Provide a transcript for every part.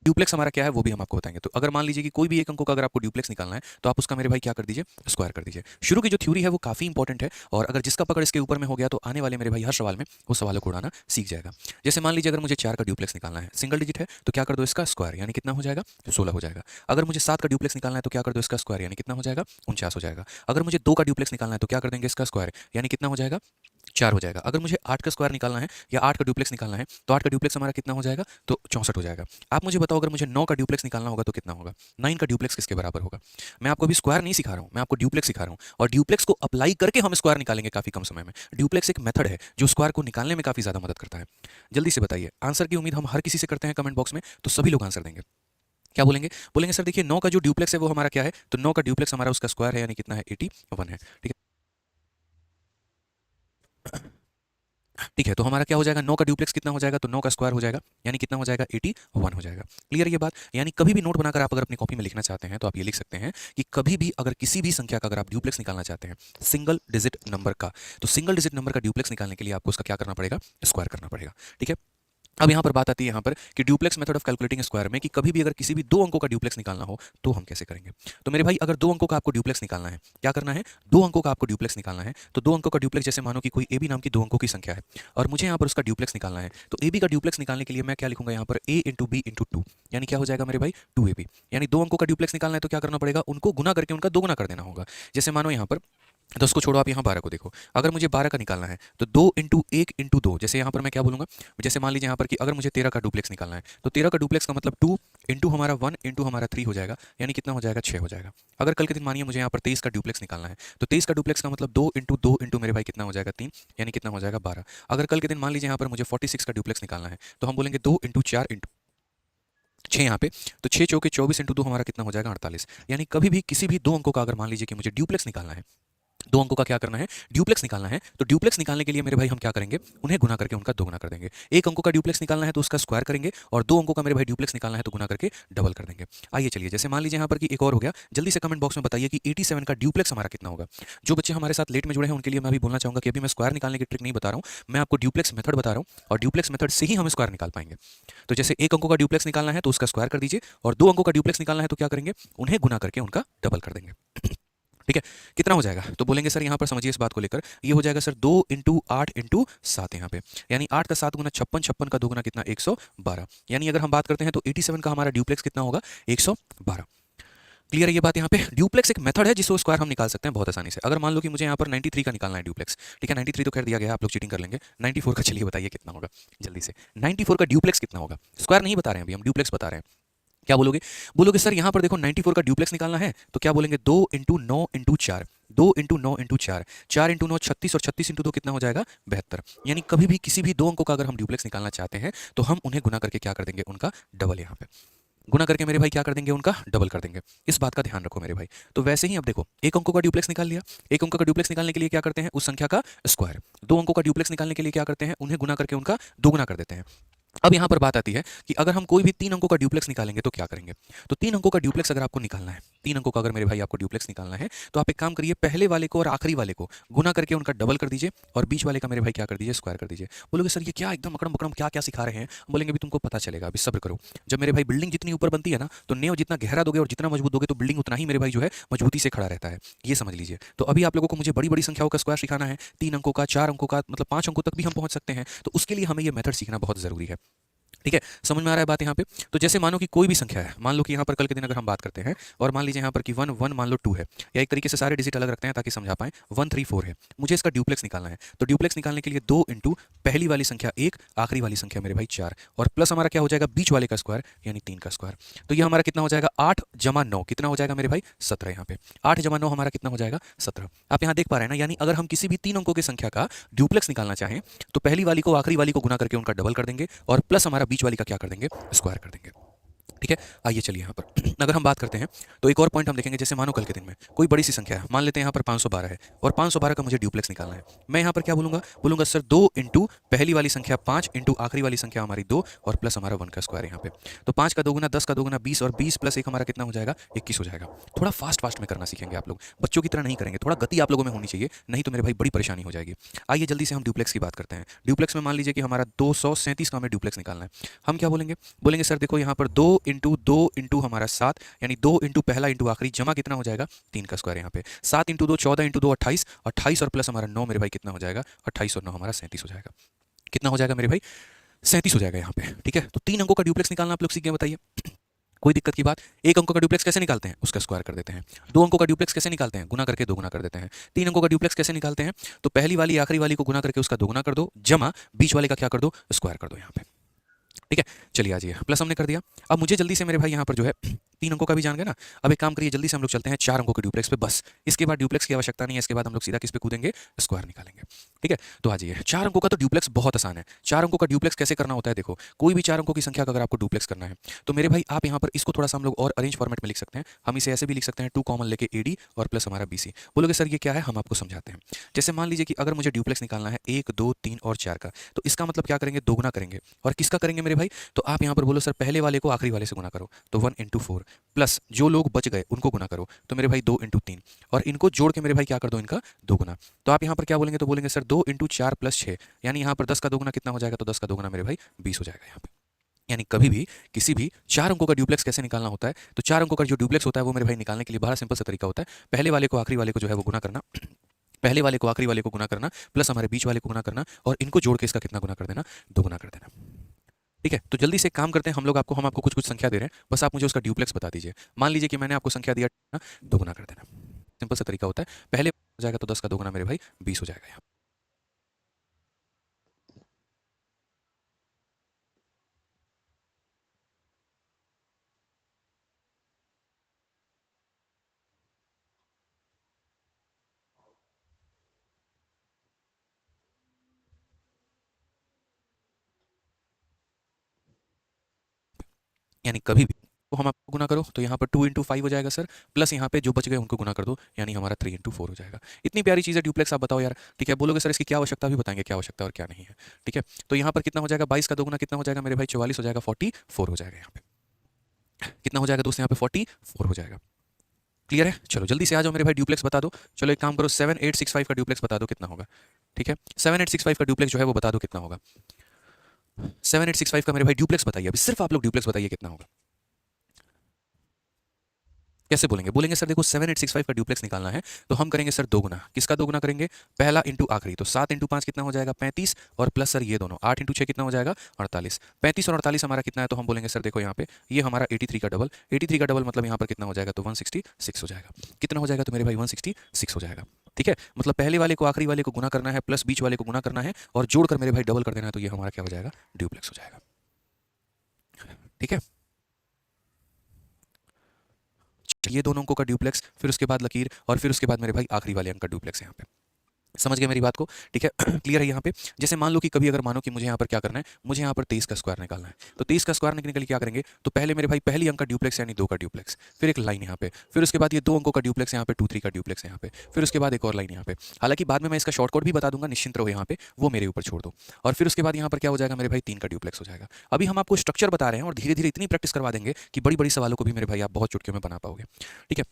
Duplex हमारा क्या है वो भी हम आपको बताएंगे। तो अगर मान लीजिए कि कोई भी एक अंकों का अगर आपको ड्यूप्लेक्स निकालना है तो आप उसका मेरे भाई क्या कर दीजिए, स्क्वायर कर दीजिए। शुरू की जो थ्योरी है वो काफी इंपॉर्टेंट है, और अगर जिसका पकड़ इसके ऊपर में हो गया तो आने वाले मेरे भाई हर सवाल में वो सवालों को उड़ाना सीख जाएगा। जैसे मान लीजिए अगर मुझे 4 का ड्यूप्लेक्स निकालना है, सिंगल डिजिट है तो क्या कर दो इसका स्क्वायर, यानी कितना हो जाएगा, 16 हो जाएगा। अगर मुझे 7 का ड्यूप्लेक्स निकालना है तो क्या कर दो इसका स्क्वायर, यानी कितना हो जाएगा, 49 हो जाएगा। अगर मुझे 2 का ड्यूप्लेक्स निकालना है तो क्या कर देंगे इसका स्क्वायर, यानी कितना हो जाएगा, 4 हो जाएगा। अगर मुझे 8 का स्क्वायर निकालना है या 8 का ड्यूप्लेक्स निकालना है तो 8 का ड्यूप्लेक्स हमारा कितना हो जाएगा, तो 64 हो जाएगा। आप मुझे बताओ अगर मुझे 9 का ड्यूप्लेक्स निकालना होगा तो कितना होगा, 9 का ड्यूप्लेक्स किसके बराबर होगा। मैं आपको अभी स्क्वायर नहीं सिखा रहा हूँ, मैं आपको ड्यूप्लेक्स सिखा रहा हूँ, और ड्यूप्लेक्स को अप्लाई करके हम स्क्वायर निकालेंगे काफी कम समय में। ड्यूप्लेक्स एक मेथड है जो स्क्वायर को निकालने में काफी ज्यादा मदद करता है। जल्दी से बताइए, आंसर की उम्मीद हम हर किसी से करते हैं कमेंट बॉक्स में, तो सभी लोग आंसर देंगे। क्या बोलेंगे, बोलेंगे सर देखिए 9 का जो ड्यूप्लेक्स है वो हमारा क्या है, तो 9 का ड्यूप्लेक्स हमारा उसका स्क्वायर है, यानी कितना है, 81 है। ठीक है, ठीक है, तो हमारा क्या हो जाएगा, 9 का ड्यूप्लेक्स कितना हो जाएगा, तो 9 का स्क्वायर हो जाएगा, यानी कितना हो जाएगा, 81 हो जाएगा। क्लियर ये बात। यानी कभी भी नोट बनाकर आप अगर अपनी कॉपी में लिखना चाहते हैं तो आप ये लिख सकते हैं कि कभी भी अगर किसी भी संख्या का अगर आप ड्यूप्लेक्स निकालना चाहते हैं सिंगल डिजिट नंबर का, तो सिंगल डिजिट नंबर का ड्यूप्लेक्स निकालने के लिए आपको उसका क्या करना पड़ेगा, स्क्वायर करना पड़ेगा। ठीक है, अब यहाँ पर बात आती है यहाँ पर कि duplex method of calculating square में कि कभी भी अगर किसी भी दो अंकों का ड्यूप्लेक्स निकालना हो तो हम कैसे करेंगे। तो मेरे भाई अगर दो अंकों का आपको ड्यूप्लेक्स निकालना है, क्या करना है, दो अंकों का आपको ड्यूप्लेक्स निकालना है, तो दो अंकों का ड्यूप्लेक्स, जैसे मानो कि कोई ए बी नाम की दो अंकों की संख्या है और मुझे यहाँ पर उसका ड्यूप्लेक्स निकालना है, तो ए बी का ड्यूप्लेक्स निकालने के लिए मैं क्या लिखूंगा यहाँ पर, ए इंटू बी इंटू टू, यानी क्या हो जाएगा मेरे भाई, 2ab। यानी दो अंकों का ड्यूप्लेक्स निकालना है तो क्या करना पड़ेगा, उनको गुना करके उनका दोगुना कर देना होगा। जैसे मानो यहाँ पर 10 को छोड़ो, आप यहाँ 12 को देखो, अगर मुझे 12 का निकालना है तो 2 इंटू 1 इंटू 2, जैसे यहाँ पर मैं क्या बोलूँगा, जैसे मान लीजिए यहाँ पर कि अगर मुझे 13 का डुप्लेक्स निकालना है तो 13 का डुप्लेक्स का मतलब 2 इंटू हमारा 1 इंटू हमारा 3 हो जाएगा, यानी कितना हो जाएगा, 6 हो जाएगा। अगर कल के दिन मानिए मुझे यहाँ पर 23 का डुप्लेक्स निकालना है तो 23 का डुप्लेक्स का मतलब 2 इंटू मेरे भाई कितना हो जाएगा, 3, यानी कितना हो जाएगा, 12। अगर कल के दिन मान लीजिए यहाँ पर मुझे 46 का डुप्लेक्स निकालना है तो हम बोलेंगे 2 इंटू 4 इंटू 6 यहाँ पे, तो 6 चौके 24 इंटू 2 हमारा कितना हो जाएगा, 48। यानी कभी भी किसी भी दो अंकों का अगर मान लीजिए कि मुझे ड्यूप्लेक्स निकालना है, दो अंकों का क्या करना है, ड्यूप्लेक्स निकालना है, तो ड्यूप्लेक्स निकालने के लिए मेरे भाई हम क्या करेंगे, उन्हें गुना करके उनका दोगुना कर देंगे। एक अंकों का ड्यूप्लेक्स निकालना है तो उसका स्क्वायर करेंगे, और दो अंकों का मेरे भाई ड्यूप्लेक्स निकालना है तो गुना करके डबल कर देंगे। आइए चलिए, जैसे मान लीजिए यहाँ पर कि एक और हो गया, जल्दी से कमेंट बॉक्स में बताइए कि 87 का ड्यूप्लेक्स हमारा कितना होगा। जो बच्चे हमारे साथ लेट में जुड़े हैं उनके लिए मैं भी बोलना चाहूंगा कि अभी मैं स्क्वायर निकालने की ट्रिक नहीं बता रहा हूँ, मैं आपको ड्यूप्लेक्स मेथड बता रहा हूँ, और ड्यूप्लेक्स मेथड से ही हम स्क्वायर निकाल पाएंगे। तो जैसे एक अंकों का ड्यूप्लेक्स निकालना है तो उसका स्क्वायर कर दीजिए, और दो अंकों का ड्यूप्लेक्स निकालना है तो क्या करेंगे, उन्हें गुना करके उनका डबल कर देंगे। ठीक है, कितना हो जाएगा, तो बोलेंगे सर यहाँ पर समझिए इस बात को लेकर, ये हो जाएगा सर 2 इंटू 8 इंटू 7 यहाँ पे, यानी 8 का 7 गुना 56, 56 का 2 गुना कितना, 112। यानी अगर हम बात करते हैं तो 87 का हमारा ड्यूप्लेक्स कितना होगा, 112। क्लियर है ये बात। यहाँ पे ड्यूप्लेक्स एक मेथड है जिसको स्क्वायर हम निकाल सकते हैं बहुत आसानी से। अगर मान लो कि मुझे यहाँ पर 93 का निकालना है ड्यूप्लेक्स, ठीक है, 93 तो खैर दिया गया है, आप लोग चीटिंग कर लेंगे। 94 का चलिए बताइए कितना होगा जल्दी से, 94 का ड्यूप्लेक्स कितना होगा, स्क्वायर नहीं बता रहे हैं अभी, हम ड्यूप्लेक्स बता रहे हैं। क्या बोलोगे, बोलोगे सर यहाँ पर देखो 94 का ड्यूप्लेक्स निकालना है तो क्या बोलेंगे, 2 into 9 into 4, 2 into 9 into 4, 4 into 9 36, और 36 इंटू 2 कितना हो जाएगा, 72। यानी कभी भी किसी भी दो अंकों का अगर हम ड्यूप्लेक्स निकालना चाहते हैं तो हम उन्हें गुना करके क्या कर देंगे, उनका डबल, यहाँ पे गुना करके मेरे भाई क्या कर देंगे, उनका डबल कर देंगे। इस बात का ध्यान रखो मेरे भाई। तो वैसे ही अब देखो, एक अंकों का ड्यूप्लेक्स निकाल लिया, एक अंकों का ड्यूप्लेक्स निकालने के लिए क्या करते हैं, उस संख्या का स्क्वायर। दो अंकों का ड्यूप्लेक्स निकालने के लिए क्या करते हैं, उन्हें गुना करके उनका दोगुना कर देते हैं। अब यहाँ पर बात आती है कि अगर हम कोई भी तीन अंकों का ड्यूप्लेक्स निकालेंगे तो क्या करेंगे। तो तीन अंकों का ड्यूप्लेक्स अगर आपको निकालना है, तीन अंकों का अगर मेरे भाई आपको ड्यूप्लेक्स निकालना है तो आप एक काम करिए, पहले वाले को और आखिरी वाले को गुना करके उनका डबल कर दीजिए, और बीच वाले का मेरे भाई क्या कर दीजिए, स्क्वायर कर दीजिए। बोलोगे सर ये क्या एकदम अकड़म बकड़म क्या क्या सिखा रहे हैं, बोलेंगे अभी तुमको पता चलेगा, अभी सब्र करो। जब मेरे भाई बिल्डिंग जितनी ऊपर बनती है ना, तो नेव जितना गहरा दोगे और जितना मजबूत दोगे तो बिल्डिंग उतना ही मेरे भाई जो है मजबूती से खड़ा रहता है, ये समझ लीजिए। तो अभी आप लोगों को मुझे बड़ी बड़ी संख्याओं का स्क्वायर सिखाना है, तीन अंकों का, चार अंकों का, मतलब 5 अंकों तक भी हम पहुंच सकते हैं, तो उसके लिए हमें ये मेथड सीखना बहुत जरूरी है। ठीक है, समझ में आ रहा है बात यहाँ पे। तो जैसे मानो कि कोई भी संख्या है, मान लो कि यहाँ पर कल के दिन अगर हम बात करते हैं और मान लीजिए यहाँ पर कि 1 1 मान लो 2 है, या एक तरीके से सारे डिजिट अलग रखते हैं ताकि समझा पाएं, 1 3 4 है, मुझे इसका ड्यूप्लेक्स निकालना है। तो ड्यूप्लेक्स निकालने के लिए 2 इंटू पहली वाली संख्या 1, आखिरी वाली संख्या मेरे भाई 4, और प्लस हमारा क्या हो जाएगा, बीच वाले का स्क्वायर, यानी 3 का स्क्वायर। तो ये हमारा कितना हो जाएगा, 8 जमा 9 कितना हो जाएगा मेरे भाई, 17। यहाँ पे 8 जमा 9 हमारा कितना हो जाएगा, 17। आप यहाँ देख पा रहे हैं ना, यानी अगर हम किसी भी तीन अंकों की संख्या का ड्यूप्लेक्स निकालना चाहें तो पहली वाली को आखिरी वाली को गुना करके उनका डबल कर देंगे, और प्लस हमारा बीच वाली का क्या कर देंगे, स्क्वायर कर देंगे। ठीक है, आइए चलिए यहाँ पर अगर हम बात करते हैं तो एक और पॉइंट हम देखेंगे। जैसे मानो कल के दिन में कोई बड़ी सी संख्या है, मान लेते हैं यहाँ पर 512 है, और 512 का मुझे ड्यूप्लेक्स निकालना है। मैं यहाँ पर क्या बोलूंगा, बोलूंगा सर 2 इंटू पहली वाली संख्या 5 इंटू आखिरी वाली संख्या हमारी 2, और प्लस हमारा 1 का स्क्वायर यहाँ पे। तो 5 का दोगुना 10 का दोगुना 20, और 20 प्लस 1 हमारा कितना हो जाएगा, 21 हो जाएगा। थोड़ा फास्ट फास्ट में करना सीखेंगे आप लोग, बच्चों की तरह नहीं करेंगे, थोड़ा गति आप लोगों में होनी चाहिए, नहीं तो मेरे भाई बड़ी परेशानी हो जाएगी। आइए जल्दी से हम ड्यूप्लेक्स की बात करते हैं। ड्यूप्लेक्स में मान लीजिए कि हमारा 237 का हमें ड्यूप्लेक्स निकालना है। हम क्या बोलेंगे, बोलेंगे सर देखो यहाँ पर 2 इंटू 2 इंटू हमारा 7, यानी 2 इंटू पहला इंटू आखिरी, जमा कितना हो जाएगा 3 का स्क्वायर यहाँ पे। 7 इंटू 2 14 इंटू 2 28, 28 और प्लस हमारा 9 मेरे भाई कितना हो जाएगा 28 और 9 हमारा 37 हो जाएगा। कितना हो जाएगा मेरे भाई 37 हो जाएगा यहाँ पे। ठीक है, तो 3 अंकों का ड्यूप्लेक्स निकालना आप लोग सीख गए, बताइए कोई दिक्कत की बात। एक अंकों का ड्यूप्लेक्स कैसे निकालते हैं, उसका स्क्वायर कर देते हैं। दो अंकों का ड्यूप्लेक्स कैसे निकालते हैं, गुना करके दोगुना कर देते हैं। तीन अंकों का ड्यूप्लेक्स कैसे निकालते हैं, तो पहली वाली आखिरी वाली को गुना करके उसका दोगुना कर दो, जमा बीच वाले का क्या कर दो स्क्वायर कर दो यहाँ पे। ठीक है, चलिए आ जाइए, प्लस हमने कर दिया। अब मुझे जल्दी से मेरे भाई यहाँ पर जो है 3 अंकों का भी जान गए ना। अब एक काम करिए, जल्दी से हम लोग चलते हैं 4 अंकों के ड्यूप्लेक्स पे, बस इसके बाद ड्यूप्लेक्स की आवश्यकता नहीं है, इसके बाद हम लोग सीधा किस पे कूदेंगे, स्क्वायर निकालेंगे। ठीक है, तो आ जाइए। 4 अंकों का तो ड्यूप्लेक्स बहुत आसान है। 4 अंकों का ड्यूप्लेक्स कैसे करना होता है, देखो कोई भी 4 अंकों की संख्या का अगर आपको ड्यूप्लेक्स करना है तो मेरे भाई आप यहाँ पर इसको थोड़ा सा हम लोग और अरेंज फॉर्मेट में लिख सकते हैं। हम इसे ऐसे भी लिख सकते हैं 2 कॉमन लेके AD और प्लस हमारा BC। बोलोगे सर ये क्या है, हम आपको समझाते हैं। जैसे मान लीजिए कि अगर मुझे ड्यूप्लेक्स निकालना है 1 2 3 और 4 का, तो इसका मतलब क्या करेंगे, दोगुना करेंगे। और किसका करेंगे मेरे भाई, तो आप यहाँ पर बोलो सर पहले वाले को आखिरी वाले से गुना करो, तो 1 इंटू 4 प्लस जो लोग बच गए उनको गुना करो, तो मेरे भाई 2 इंटू 3 और इनको जोड़ के मेरे भाई क्या कर दो, इनका दोगुना। तो आप यहाँ पर क्या बोलेंगे, तो बोलेंगे सर 2 इंटू 4 प्लस 6, यानी यहाँ पर 10 का दोगुना कितना हो जाएगा, तो 10 का दोगुना मेरे भाई 20 हो जाएगा यहाँ पे। यानी कभी भी किसी भी 4 अंकों का ड्यूप्लेक्स कैसे निकालना होता है, तो 4 अंकों का जो ड्यूप्लेक्स होता है वो मेरे भाई निकालने के लिए बड़ा सिंपल सा तरीका होता है। पहले वाले को आखिरी वाले को जो है वो गुना करना, पहले वाले को आखिरी वाले को गुना करना प्लस हमारे बीच वाले को गुना करना और इनको जोड़ के इसका कितना गुना कर देना, दोगुना कर देना। ठीक है, तो जल्दी से एक काम करते हैं हम लोग, हम आपको कुछ कुछ संख्या दे रहे हैं, बस आप मुझे उसका ड्यूप्लेक्स बता दीजिए। मान लीजिए कि मैंने आपको संख्या दिया ना, दोगुना कर देना। सिंपल सा तरीका होता है, पहले हो जाएगा तो 10 का दोगुना मेरे भाई 20 हो जाएगा यहाँ। यानी कभी भी तो हम आपको गुना करो तो यहाँ पर 2 इंटू 5 हो जाएगा सर, प्लस यहाँ पे जो बच गए उनको गुना कर दो, यानी हमारा 3 इंटू 4 हो जाएगा। इतनी प्यारी चीज़ है ड्यूप्लेक्स, आप बताओ यार। ठीक है, बोलोगे सर इसकी क्या आवश्यकता भी बताएंगे, क्या आवश्यकता और क्या नहीं है। ठीक है, तो यहाँ पर कितना हो जाएगा, 22 का दोगुना कितना हो जाएगा मेरे भाई 44 हो जाएगा, 44 हो जाएगा यहाँ पे। कितना हो जाएगा दोस्त, यहाँ पे 44 हो जाएगा। क्लियर है, चलो जल्दी से आ जाओ मेरे भाई, ड्यूप्लेक्स बता दो। चलो एक काम करो, 7865 का ड्यूप्लेक्स बता दो कितना होगा। ठीक है, 7865 का ड्यूप्लेक्स जो है वो बता दो कितना होगा। 7865 का मेरे भाई ड्यूप्लेक्स बताइए, अभी सिर्फ आप लोग ड्यूप्लेक्स बताइए कितना होगा। कैसे बोलेंगे, बोलेंगे सर देखो 7865 का ड्यूप्लेक्स निकालना है तो हम करेंगे सर दोगुना। किसका दोगुना करेंगे, पहला इंटू आखिरी, तो 7 इंटू 5 कितना हो जाएगा 35 और प्लस सर ये दोनों 8 इंटू 6 कितना हो जाएगा 48। 35 और 48 हमारा कितना है, तो हम बोलेंगे सर देखो यहाँ पे ये हमारा 83 का डबल, 83 का डबल मतलब यहाँ पर कितना हो जाएगा, तो 166 हो जाएगा। कितना हो जाएगा, तो मेरे भाई 166 हो जाएगा। ठीक है, मतलब पहले वाले को आखिरी वाले को गुना करना है प्लस बीच वाले को गुना करना है और जोड़कर मेरे भाई डबल कर देना है, तो ये हमारा क्या हो जाएगा, ड्यूप्लेक्स हो जाएगा। ठीक है, ये दोनों अंकों का ड्यूप्लेक्स, फिर उसके बाद लकीर और फिर उसके बाद मेरे भाई आखिरी वाले अंक का ड्यूप्लेक्स यहाँ पे। समझ गए मेरी बात को, ठीक है। क्लियर है यहाँ पे। जैसे मान लो कि कभी अगर मानो कि मुझे यहाँ पर क्या करना है, मुझे यहाँ पर 23 का स्क्वायर निकालना है, तो 23 का स्क्वायर निकालने के लिए क्या करेंगे, तो पहले मेरे भाई पहली अंक का ड्यूप्लेक्स यानी 2 का ड्यूप्लेक्स, फिर एक लाइन यहाँ पे, फिर उसके बाद ये 2 अंकों का ड्यूप्लेक्स यहाँ पे 2 3 का ड्यूप्लेक्स यहाँ पे, फिर उसके बाद एक और लाइन यहाँ पे। हालांकि बाद में मैं इसका शॉर्टकट भी बता दूंगा, निश्चिंत रहो यहाँ पे, वो मेरे ऊपर छोड़ दो। और फिर उसके बाद यहाँ पर क्या हो जाएगा मेरे भाई 3 का ड्यूप्लेक्स हो जाएगा। अभी हम आपको स्ट्रक्चर बता रहे हैं और धीरे धीरे इतनी प्रैक्टिस करवा देंगे कि बड़ी बड़ी सवालों को भी मेरे भाई आप बहुत चुटकियों में बना पाओगे। ठीक है,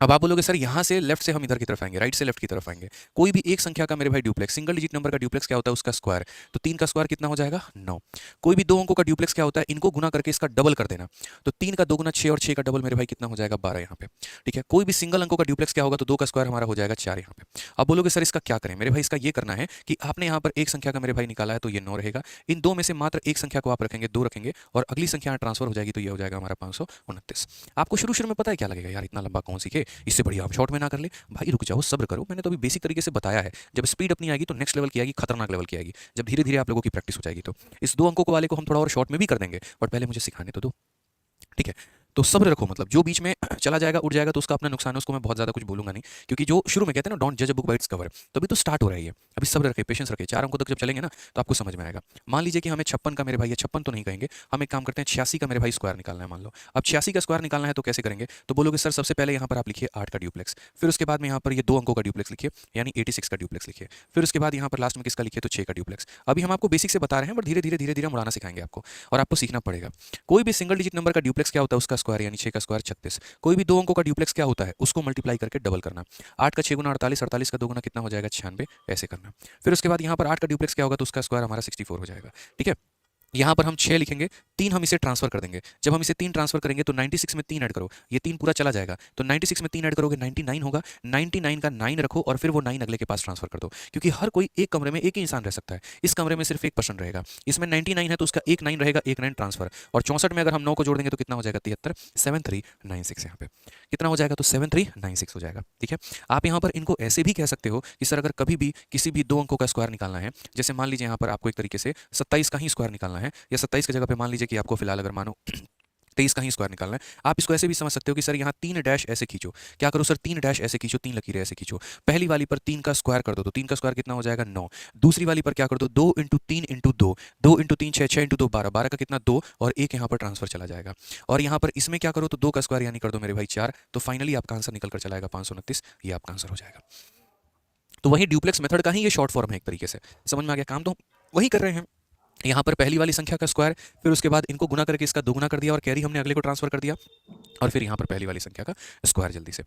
अब आप बोलोगे सर यहाँ से लेफ्ट से हम इधर की तरफ आएंगे, राइट से लेफ्ट की तरफ आएंगे। कोई भी एक संख्या का मेरे भाई ड्यूप्लेक्स, सिंगल डिजिट नंबर का ड्यूप्लेक्स क्या होता है, उसका स्क्वायर, तो 3 का स्क्वायर कितना हो जाएगा 9। कोई भी 2 अंकों का ड्यूप्लेक्स क्या होता है, इनको गुना करके इसका डबल कर देना, तो 3 का दोगुना 6 और 6 का डबल मेरे भाई कितना हो जाएगा 12 यहाँ पे। ठीक है, कोई भी सिंगल अंकों का ड्यूप्लेक्स क्या होगा, तो 2 का स्क्वायर हमारा हो जाएगा 4 यहाँ पे। अब बोलोगे सर इसका क्या करें, मेरे भाई इसका ये करना है कि आपने यहाँ पर एक संख्या का मेरे भाई निकाला है तो ये 9 रहेगा, इन दो में से मात्र एक संख्या को आप रखेंगे, 2 रखेंगे और अगली संख्या ट्रांसफर हो जाएगी, तो ये हो जाएगा हमारा 529। आपको शुरू शुरू में पता है क्या लगेगा, यार इतना लंबा कौन सीखे, इससे बढ़िया हम शॉर्ट में ना कर ले। भाई रुक जाओ, सब्र करो, मैंने तो अभी बेसिक तरीके से बताया है। जब स्पीड अपनी आएगी तो नेक्स्ट लेवल की आएगी, खतरनाक लेवल की आएगी। जब धीरे धीरे आप लोगों की प्रैक्टिस हो जाएगी तो इस 2 अंकों को वाले को हम थोड़ा और शॉर्ट में भी कर देंगे, बट पहले मुझे सिखाने तो दो। ठीक है, तो सब्र रखो, मतलब जो बीच में चला जाएगा उड़ जाएगा तो उसका अपना नुकसान है, उसको मैं बहुत ज्यादा कुछ बोलूंगा नहीं, क्योंकि जो शुरू में कहते हैं ना डोंट जज a book by its cover, तो अभी तो स्टार्ट हो रहा है ये। अभी सब्र रखे, पेशेंस रखे, 4 अंकों तक जब चलेंगे ना तो आपको समझ में आएगा। मान लीजिए कि हमें 56 का मेरे भाई, 56 तो नहीं कहेंगे, हम एक काम करते हैं 86 का मेरे भाई स्क्वायर निकालना है मान लो। अब 86 का स्क्वायर निकालना है तो कैसे करेंगे, तो बोलोगे सर सबसे पहले यहाँ पर आप लिखिए 8 का ड्यूप्लेक्स, फिर उसके बाद में यहाँ पर ये 2 अंकों का ड्यूप्लेक्स लिखिए यानी 86 का ड्यूप्लेक्स लिखिए, फिर उसके बाद यहाँ पर लास्ट में किसका लिखिए, तो 6 का ड्यूप्लेक्स। अभी हम आपको बेसिक से बता रहे हैं, बट धीरे धीरे मुड़ाना सिखाएंगे आपको और आपको सीखना पड़ेगा। कोई भी सिंगल डिजिट नंबर का ड्यूप्लेक्स क्या होता है, उसका स्क्वायर यानी 6 का स्क्वायर 36। कोई भी 2 अंकों का ड्यूप्लेक्स क्या होता है, उसको मल्टीप्लाई करके डबल करना। 8 का 6 गुना 48, 48 का 2 गुना कितना हो जाएगा 96, ऐसे करना। फिर उसके बाद यहाँ पर 8 का ड्यूप्लेक्स क्या होगा, तो उसका स्क्वायर हमारा 64 हो जाएगा। ठीक है, यहाँ पर हम 6 लिखेंगे, 3 हम इसे ट्रांसफर कर देंगे। जब हम इसे 3 ट्रांसफर करेंगे तो 96 में 3 ऐड करो, ये 3 पूरा चला जाएगा, तो 96 में 3 ऐड करोगे 99 होगा, 99 का 9 रखो और फिर वो 9 अगले के पास ट्रांसफर कर दो, क्योंकि हर कोई एक कमरे में एक ही इंसान रह सकता है, इस कमरे में सिर्फ एक पर्सन रहेगा, इसमें 99 है तो उसका एक 9 रहेगा, एक 9 ट्रांसफर, और 64 में अगर हम 9 को जोड़ देंगे तो कितना हो जाएगा 73, 7396 यहाँ पे कितना हो जाएगा, तो 7396 हो जाएगा। ठीक है, आप यहाँ पर इनको ऐसे भी कह सकते हो कि सर अगर कभी भी किसी भी दो अंकों का स्क्वायर निकालना है, जैसे मान लीजिए यहाँ पर आपको एक तरीके से 27 का ही स्क्वायर निकालना है, या 27 की जगह पे मान लीजिए कि आपको फिलहाल अगर मानो 23 का ही स्क्वायर निकालना है, आप इसको ऐसे भी समझ सकते हो कि सर यहाँ 3 डैश ऐसे खींचो, क्या करो सर 3 डैश ऐसे खींचो, 3 लकीरें ऐसे खींचो, पहली वाली पर 3 का स्क्वायर कर दो, तो 3 का स्क्वायर कितना हो जाएगा 9, दूसरी वाली पर क्या कर दो 2 इंटू 3 इंटू 2, 2 इंटू 3 6, 6 इंटू 2 12, 12 का कितना 2, और एक यहाँ पर ट्रांसफर चला जाएगा, और यहाँ पर इसमें क्या करो तो 2 का स्क्वायर यानी कर दो मेरे भाई 4, तो फाइनली आपका आंसर निकल कर चलाएगा 529, ये आपका आंसर हो जाएगा। तो वही ड्यूप्लेक्स मेथड का ही ये शॉर्ट फॉर्म है एक तरीके से, समझ में आ गया, काम तो वही कर रहे हैं। यहाँ पर पहली वाली संख्या का स्क्वायर, फिर उसके बाद इनको गुना करके इसका दोगुना कर दिया और कैरी हमने अगले को ट्रांसफर कर दिया, और फिर यहाँ पर पहली वाली संख्या का स्क्वायर जल्दी से।